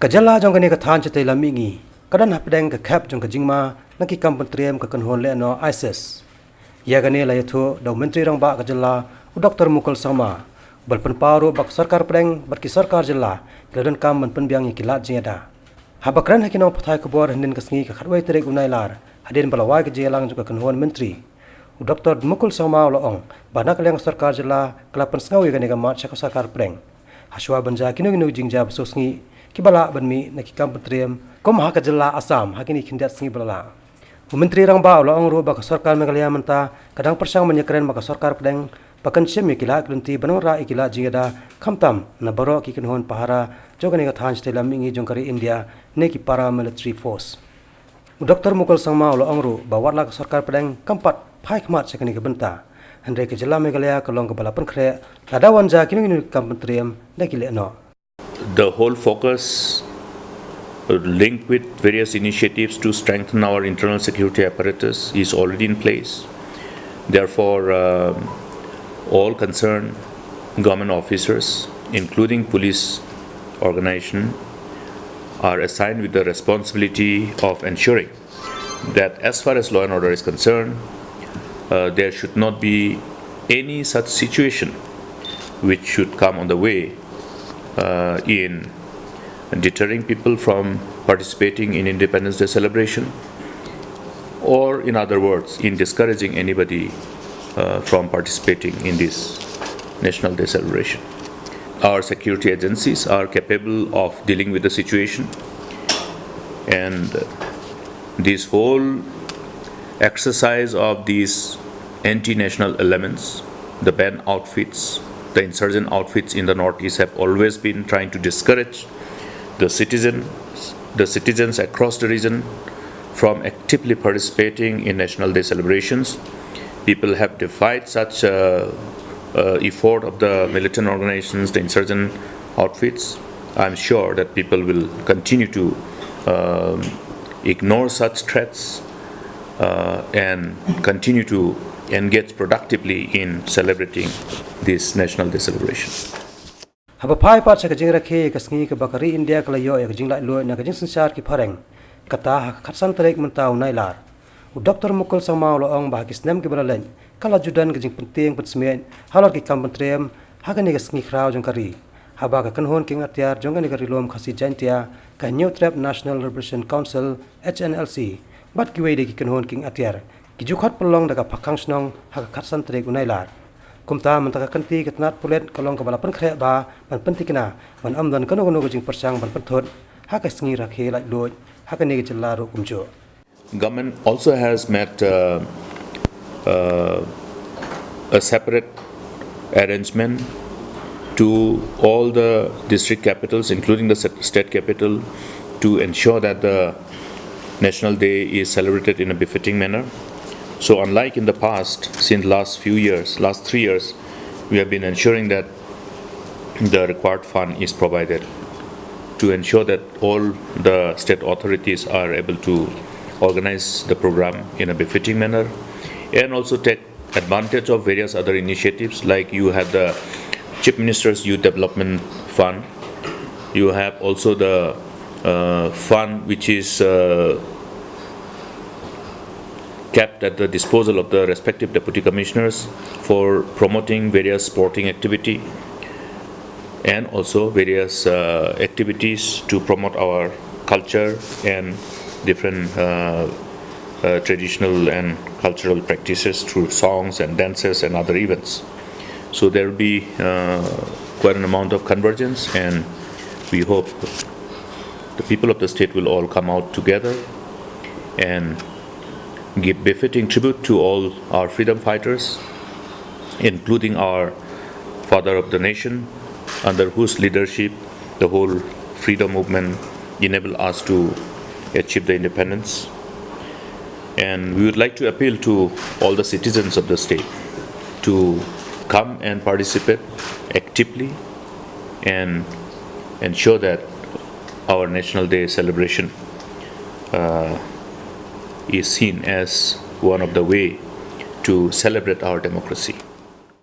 Kajala jong kani ka than chate lamingi kadan hapdeng ka khap jong ka jingma naki kampantriam ka kanhon le no ISIS ya gani la yathu do menteri rang ba kajala Dr. Mukul Sama balpan paru bak sarkar pedeng barki sarkar jilla kladan kam man penbiang kilat jingada habakran hakino pathai ka bor hindin ka sngi ka kharwai terek unailar hadin balawai ka jelang jong ka kanhon menteri Dr. Mukul Sama loong banak leng sarkar jilla klapan sngawi gani ka mat ka sarkar pedeng haswa banja kinu jingja bsosngi kibala banmi naki kampantriam kom ha kajalla Assam hakini khindat singi balala menteri rang ba lo ong ro ba sarkar Meghalaya manta kadang persang menyekren maka sarkar pedeng pakan chem kila klunti banong ra ikila jingada khamtam na baro ki kinhon pahara jogani ka than stela mingi jongkari India neki para military force Dr. Mukul Sangma lo ong ro ba warla sarkar pedeng kampat phai khmat sekani ka banta handre ke jilla Meghalaya kalong ka bala pankre ladawan ja kinu kampantriam neki le no. The whole focus linked with various initiatives to strengthen our internal security apparatus is already in place. Therefore, all concerned government officers, including police organization, are assigned with the responsibility of ensuring that as far as law and order is concerned, there should not be any such situation which should come on the way in deterring people from participating in Independence Day celebration, or in other words, in discouraging anybody from participating in this National Day celebration. Our security agencies are capable of dealing with the situation, and this whole exercise of these anti-national elements, the band outfits, the insurgent outfits in the northeast have always been trying to discourage the citizens across the region from actively participating in National Day celebrations. People have defied such effort of the militant organizations, the insurgent outfits. I'm sure that people will continue to ignore such threats and continue to engage productively in celebrating this National Day celebration. Haba phai pa cha kajing rakhe ka sngi ka bakari India kala yo ya kajing lai lo na kajing sansar ki phareng kata khatsan tarek mentau nailar Dr. Mukul Sama lo ong ba kisnem ki balalen kala judan kajing penting pensmen halor ki kampantriam hagani ka sngi khrau jong kari haba ka kanhon king atyar jongani ka rilom khasi jantia ka New Trap National Liberation Council HNLC bat ki wei de ki kanhon king atyar ki jukhat pelong daga pakhang snong haka khatsan tarek unailar kumta mantaka kanti katnat pulet kalong kabala pankre ba ban pentikna ban amdan kano jing persang ban panthot haka sngi rakhe lai lo haka ne chilla ro kumcho. Government also has met a separate arrangement to all the district capitals, including the state capital, to ensure that the National Day is celebrated in a befitting manner. So unlike in the past, since last 3 years, we have been ensuring that the required fund is provided to ensure that all the state authorities are able to organize the program in a befitting manner and also take advantage of various other initiatives, like you have the Chief Minister's Youth Development Fund, you have also the fund which is kept at the disposal of the respective deputy commissioners for promoting various sporting activity and also various activities to promote our culture and different traditional and cultural practices through songs and dances and other events. So there will be quite an amount of convergence, and we hope the people of the state will all come out together and give befitting tribute to all our freedom fighters, including our father of the nation, under whose leadership the whole freedom movement enabled us to achieve the independence. And we would like to appeal to all the citizens of the state to come and participate actively and ensure that our National Day celebration is seen as one of the way to celebrate our democracy.